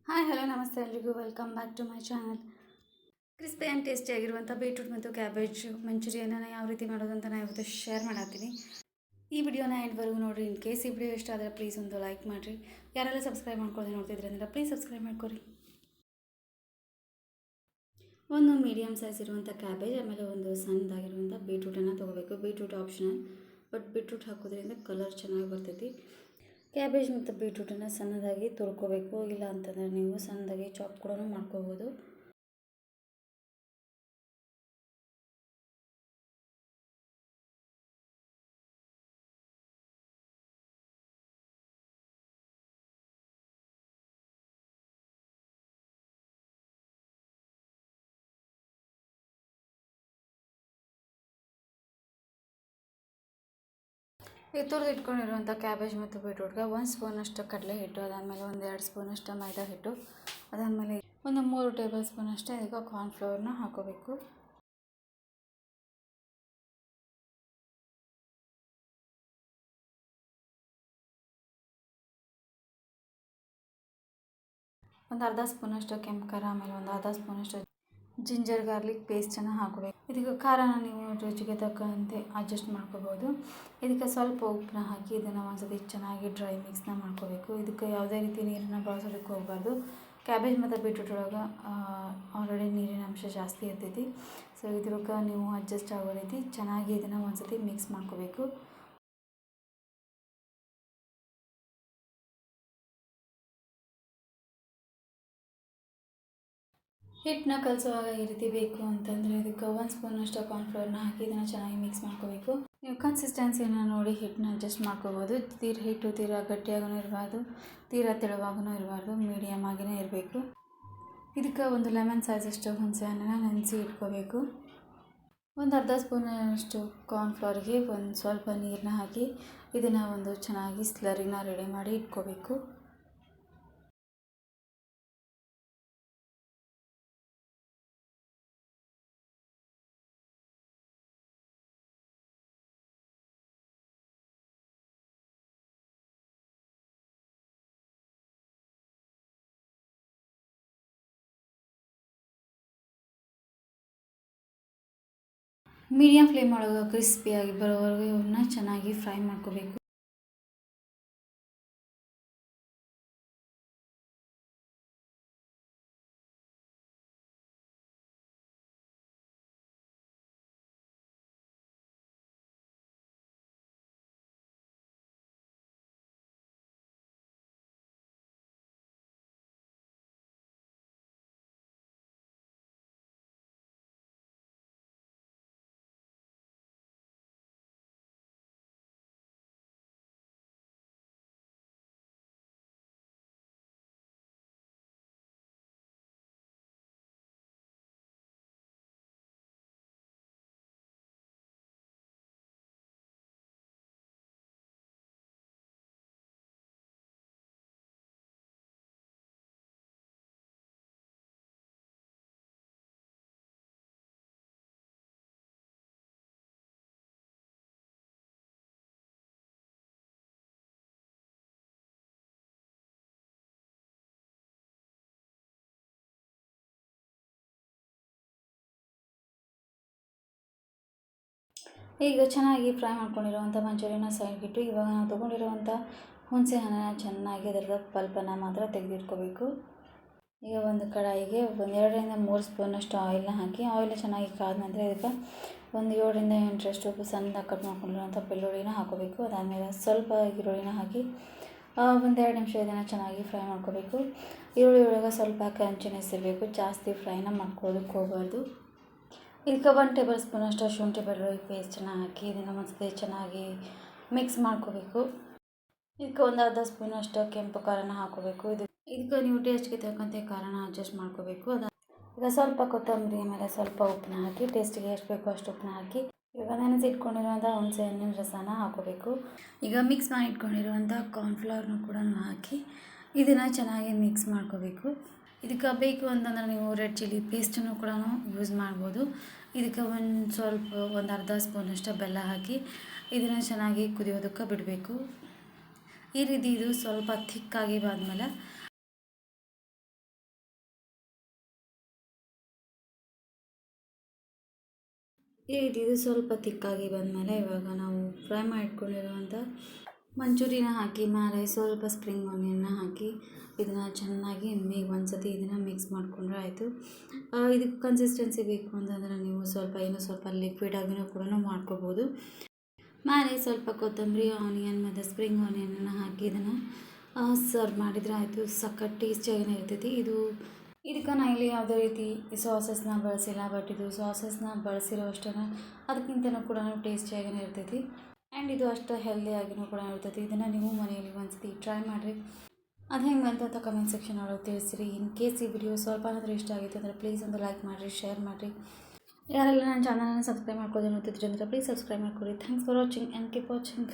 Hi hello ನಮಸ್ತೆ ಎಲ್ರಿಗೂ welcome back to my channel. Crispy and ಟೇಸ್ಟಿಯಾಗಿರುವಂಥ ಬೀಟ್ರೂಟ್ ಮತ್ತು ಕ್ಯಾಬೇಜ್ ಮಂಚೂರಿಯನ್ನ ಯಾವ ರೀತಿ ಮಾಡೋದು ಅಂತ ನಾನು ಇವತ್ತು ಶೇರ್ ಮಾಡತ್ತೀನಿ. ಈ ವಿಡಿಯೋನ ಎಂಡ್ವರೆಗೂ ನೋಡಿರಿ. ಇನ್ ಕೇಸ್ ಈ ವಿಡಿಯೋ ಇಷ್ಟ ಆದರೆ ಪ್ಲೀಸ್ ಒಂದು ಲೈಕ್ ಮಾಡಿರಿ. ಯಾರೆಲ್ಲ ಸಬ್ಸ್ಕ್ರೈಬ್ ಮಾಡ್ಕೊಳ್ಳಿ ನೋಡ್ತಿದ್ರೆ ಅಂದರೆ ಪ್ಲೀಸ್ ಸಬ್ಸ್ಕ್ರೈಬ್ ಮಾಡ್ಕೊರಿ. ಒಂದು ಮೀಡಿಯಮ್ ಸೈಜ್ ಇರುವಂಥ ಕ್ಯಾಬೇಜ್, ಆಮೇಲೆ ಒಂದು ಸಣ್ಣದಾಗಿರುವಂಥ ಬೀಟ್ರೂಟನ್ನು ತೊಗೋಬೇಕು. ಬೀಟ್ರೂಟ್ ಆಪ್ಷನಲ್, ಬಟ್ ಬೀಟ್ರೂಟ್ ಹಾಕೋದ್ರಿಂದ ಕಲರ್ ಚೆನ್ನಾಗಿ ಬರ್ತೈತಿ. ಕ್ಯಾಬೇಜ್ ಮತ್ತು ಬೀಟ್ರೂಟನ್ನು ಸಣ್ಣದಾಗಿ ತೊಳ್ಕೊಬೇಕು, ಇಲ್ಲ ಅಂತಂದರೆ ನೀವು ಸಣ್ಣದಾಗಿ ಚಾಪ್ ಕೂಡ ಮಾಡ್ಕೋಬೋದು. ಈ ತುರಿದು ಇಟ್ಕೊಂಡಿರುವಂಥ ಕ್ಯಾಬೇಜ್ ಮತ್ತು ಬೀಟ್ರೂಟ್ಗೆ 1 ಸ್ಪೂನಷ್ಟು ಕಡಲೆ ಹಿಟ್ಟು, ಅದಾದಮೇಲೆ ಒಂದು 2 ಸ್ಪೂನಷ್ಟು ಮೈದಾ ಹಿಟ್ಟು, ಅದಾದಮೇಲೆ ಒಂದು 3 ಟೇಬಲ್ ಸ್ಪೂನಷ್ಟು ಇದಕ್ಕೆ ಕಾರ್ನ್ಫ್ಲವರ್ನ ಹಾಕೋಬೇಕು. ಒಂದು ಅರ್ಧ ಸ್ಪೂನಷ್ಟು ಕೆಂಪು ಖಾರ, ಆಮೇಲೆ ಒಂದು ಅರ್ಧ ಸ್ಪೂನಷ್ಟು ಜಿಂಜರ್ ಗಾರ್ಲಿಕ್ ಪೇಸ್ಟನ್ನು ಹಾಕೋಬೇಕು. ಇದಕ್ಕೆ ಖಾರನ ನೀವು ರುಚಿಗೆ ತಕ್ಕಂತೆ ಅಡ್ಜಸ್ಟ್ ಮಾಡ್ಕೋಬೋದು. ಇದಕ್ಕೆ ಸ್ವಲ್ಪ ಉಪ್ಪನ್ನ ಹಾಕಿ ಇದನ್ನು ಒಂದ್ಸತಿ ಚೆನ್ನಾಗಿ ಡ್ರೈ ಮಿಕ್ಸ್ನ ಮಾಡ್ಕೋಬೇಕು. ಇದಕ್ಕೆ ಯಾವುದೇ ರೀತಿ ನೀರನ್ನು ಬಳಸೋದಕ್ಕೆ ಹೋಗಬಾರ್ದು. ಕ್ಯಾಬೇಜ್ ಮತ್ತು ಬೀಟ್ರೂಟ್ ಒಳಗೆ ಆಲ್ರೆಡಿ ನೀರಿನ ಅಂಶ ಜಾಸ್ತಿ ಇರ್ತೈತಿ. ಸೊ ಇದ್ರಕ್ಕೆ ನೀವು ಅಡ್ಜಸ್ಟ್ ಆಗೋ ರೀತಿ ಚೆನ್ನಾಗಿ ಇದನ್ನು ಒಂದ್ಸತಿ ಮಿಕ್ಸ್ ಮಾಡ್ಕೋಬೇಕು. ಹಿಟ್ಟನ್ನ ಕಲಿಸುವಾಗ ಈ ರೀತಿ ಬೇಕು ಅಂತಂದರೆ ಇದಕ್ಕೆ 1 ಸ್ಪೂನಷ್ಟು ಕಾರ್ನ್ಫ್ಲವರ್ನ ಹಾಕಿ ಇದನ್ನು ಚೆನ್ನಾಗಿ ಮಿಕ್ಸ್ ಮಾಡ್ಕೋಬೇಕು. ನೀವು ಕನ್ಸಿಸ್ಟೆನ್ಸಿನ ನೋಡಿ ಹಿಟ್ಟನ್ನ ಅಡ್ಜಸ್ಟ್ ಮಾಡ್ಕೋಬೋದು. ಹಿಟ್ಟು ತೀರಾ ಗಟ್ಟಿಯಾಗೂ ಇರಬಾರ್ದು, ತೀರಾ ತೆಳುವಾಗೂ ಇರಬಾರ್ದು, ಮೀಡಿಯಮ್ ಆಗಿಯೇ ಇರಬೇಕು. ಇದಕ್ಕೆ ಒಂದು ಲೆಮನ್ ಸೈಜಷ್ಟು ಹುಣಸೆ ಹಣ್ಣನ್ನು ನೆನೆಸಿ ಇಟ್ಕೋಬೇಕು. ಒಂದು ಅರ್ಧ ಸ್ಪೂನಷ್ಟು ಕಾರ್ನ್ಫ್ಲವರ್ಗೆ ಒಂದು ಸ್ವಲ್ಪ ನೀರನ್ನ ಹಾಕಿ ಇದನ್ನು ಒಂದು ಚೆನ್ನಾಗಿ ಸ್ಲರಿನ ರೆಡಿ ಮಾಡಿ ಇಟ್ಕೋಬೇಕು. ಮೀಡಿಯಮ್ ಫ್ಲೇಮ್ ಒಳಗೆ ಕ್ರಿಸ್ಪಿಯಾಗಿ ಬರೋವರೆಗೂ ಇವನ್ನ ಚೆನ್ನಾಗಿ ಫ್ರೈ ಮಾಡ್ಕೋಬೇಕು. ಈಗ ಚೆನ್ನಾಗಿ ಫ್ರೈ ಮಾಡ್ಕೊಂಡಿರುವಂಥ ಮಂಚೂರಿಯನ್ನ ಸೈಡ್ಗಿಟ್ಟು ಇವಾಗ ನಾವು ತೊಗೊಂಡಿರುವಂಥ ಹುಣಸೆ ಹಣ್ಣನ್ನು ಚೆನ್ನಾಗಿ ಅದರ ಪಲ್ಪನ್ನು ಮಾತ್ರ ತೆಗೆದಿಟ್ಕೋಬೇಕು. ಈಗ ಒಂದು ಕಡಾಯಿಗೆ ಒಂದು 2ರಿಂದ 3 ಸ್ಪೂನಷ್ಟು ಆಯಿಲ್ನ ಹಾಕಿ ಆಯಿಲ್ ಚೆನ್ನಾಗಿ ಕಾದ ನಂತರ ಇದಕ್ಕೆ ಒಂದು 7ರಿಂದ 8ರಷ್ಟು ಸಣ್ಣದಾಗಿ ಕಟ್ ಮಾಡ್ಕೊಂಡಿರುವಂಥ ಬೆಳ್ಳುಳ್ಳಿನ ಹಾಕೋಬೇಕು. ಅದಾದಮೇಲೆ ಸ್ವಲ್ಪ ಈರುಳ್ಳಿನ ಹಾಕಿ ಒಂದು 2 ನಿಮಿಷ ಇದನ್ನು ಚೆನ್ನಾಗಿ ಫ್ರೈ ಮಾಡ್ಕೋಬೇಕು. ಈರುಳ್ಳಿ ಒಳಗೆ ಸ್ವಲ್ಪ ಕ್ರಂಚಿನೆಸ್ ಇರಬೇಕು, ಜಾಸ್ತಿ ಫ್ರೈನ ಮಾಡ್ಕೊಳ್ಳೋದಕ್ಕೆ ಹೋಗಬಾರ್ದು. ಇದಕ್ಕೆ 1 ಟೇಬಲ್ ಸ್ಪೂನಷ್ಟು ಶುಂಠಿ ಬೆಳ್ಳುಳ್ಳಿ ಪೇಸ್ಟನ್ನು ಹಾಕಿ ಇದನ್ನು ಒಂದ್ಸತಿ ಚೆನ್ನಾಗಿ ಮಿಕ್ಸ್ ಮಾಡ್ಕೋಬೇಕು. ಇದಕ್ಕೆ ಒಂದು ಅರ್ಧ ಸ್ಪೂನಷ್ಟು ಕೆಂಪು ಖಾರನ ಹಾಕೋಬೇಕು. ಇದಕ್ಕೆ ನೀವು ಟೇಸ್ಟ್ಗೆ ತಕ್ಕಂತೆ ಖಾರನ ಅಡ್ಜಸ್ಟ್ ಮಾಡ್ಕೋಬೇಕು. ಈಗ ಸ್ವಲ್ಪ ಕೊತ್ತಂಬರಿ ಆಮೇಲೆ ಸ್ವಲ್ಪ ಉಪ್ಪನ್ನ ಹಾಕಿ ಟೇಸ್ಟಿಗೆ ಎಷ್ಟು ಬೇಕೋ ಅಷ್ಟು ಉಪ್ಪನ್ನ ಹಾಕಿ ಇವಾಗ ನೆನೆಸಿಟ್ಕೊಂಡಿರುವಂಥ ಹುಣಸೆ ಹಣ್ಣಿನ ರಸನ ಹಾಕೋಬೇಕು. ಈಗ ಮಿಕ್ಸ್ ಮಾಡಿ ಇಟ್ಕೊಂಡಿರುವಂಥ ಕಾರ್ನ್ಫ್ಲವರ್ನು ಕೂಡ ಹಾಕಿ ಇದನ್ನು ಚೆನ್ನಾಗಿ ಮಿಕ್ಸ್ ಮಾಡ್ಕೋಬೇಕು. ಇದಕ್ಕೆ ಬೇಕು ಅಂತಂದ್ರೆ ನೀವು ರೆಡ್ ಚಿಲ್ಲಿ ಪೇಸ್ಟನ್ನು ಕೂಡ ಯೂಸ್ ಮಾಡ್ಬೋದು. ಇದಕ್ಕೆ ಒಂದು ಅರ್ಧ ಸ್ಪೂನಷ್ಟು ಬೆಲ್ಲ ಹಾಕಿ ಇದನ್ನು ಚೆನ್ನಾಗಿ ಕುದಿಯೋದಕ್ಕೆ ಬಿಡಬೇಕು. ಈ ರೀತಿ ಇದು ಸ್ವಲ್ಪ ಥಿಕ್ಕಾಗಿ ಬಾದ್ಮೇಲೆ ಈ ರೀತಿ ಇದು ಸ್ವಲ್ಪ ತಿಕ್ಕಾಗಿ ಬಂದಮೇಲೆ ಇವಾಗ ನಾವು ಫ್ರೈ ಮಾಡಿಟ್ಕೊಂಡಿರುವಂಥ ಮಂಚೂರಿನ ಹಾಕಿ ಮೇಲೆ ಸ್ವಲ್ಪ ಸ್ಪ್ರಿಂಗ್ ಆನಿಯನ್ನ ಹಾಕಿ ಇದನ್ನು ಚೆನ್ನಾಗಿ ಒಂದು ಸತಿ ಇದನ್ನು ಮಿಕ್ಸ್ ಮಾಡಿಕೊಂಡ್ರೆ ಆಯಿತು. ಇದಕ್ಕೆ ಕನ್ಸಿಸ್ಟೆನ್ಸಿ ಬೇಕು ಅಂತಂದರೆ ನೀವು ಸ್ವಲ್ಪ ಲಿಕ್ವಿಡ್ ಆಗಿನೂ ಕೂಡ ಮಾಡ್ಕೋಬೋದು. ಮೇಲೆ ಸ್ವಲ್ಪ ಕೊತ್ತಂಬರಿ, ಆನಿಯನ್ ಮತ್ತು ಸ್ಪ್ರಿಂಗ್ ಆನಿಯನನ್ನು ಹಾಕಿ ಇದನ್ನು ಸರ್ವ್ ಮಾಡಿದರೆ ಆಯಿತು. ಸಖತ್ ಟೇಸ್ಟಿಯಾಗಿಯೇ ಇರ್ತೈತಿ. ಇದಕ್ಕೆ ನಾನು ಇಲ್ಲಿ ಯಾವುದೇ ರೀತಿ ಸಾಸಸ್ನ ಬಳಸಿಲ್ಲ, ಬಟ್ ಇದು ಸಾಸಸ್ನ ಬಳಸಿರೋ ಅಷ್ಟೇ ಅದಕ್ಕಿಂತನೂ ಕೂಡ ಟೇಸ್ಟಿಯಾಗಿಯೇ ಇರ್ತೈತಿ. ಆ್ಯಂಡ್ ಇದು ಅಷ್ಟು ಹೆಲ್ದಿಯಾಗಿಯೂ ಕೂಡ ಇರ್ತೈತಿ. ಇದನ್ನು ನೀವು ಮನೆಯಲ್ಲಿ ಒಂದ್ಸತಿ ಟ್ರೈ ಮಾಡಿರಿ. ಅದು ಹೆಂಗೆ ಅಂತ ಕಮೆಂಟ್ ಸೆಕ್ಷನ್ ಒಳಗೆ ತಿಳಿಸಿರಿ. ಇನ್ ಕೇಸ್ ಈ ವಿಡಿಯೋ ಸ್ವಲ್ಪನಾದರೂ ಇಷ್ಟ ಆಗಿತ್ತು ಅಂದರೆ ಪ್ಲೀಸ್ ಒಂದು ಲೈಕ್ ಮಾಡಿರಿ, ಶೇರ್ ಮಾಡಿರಿ. ಯಾರೆಲ್ಲ ನನ್ನ ಚಾನಲನ್ನು ಸಬ್ಸ್ಕ್ರೈಬ್ ಮಾಡ್ಕೊಳ್ಳೋದು ನೋಡ್ತಿದ್ರಿ ಅಂದರೆ ಪ್ಲೀಸ್ ಸಬ್ಸ್ಕ್ರೈಬ್ ಮಾಡ್ಕೊಳ್ಳಿ. Thanks for watching and keep watching.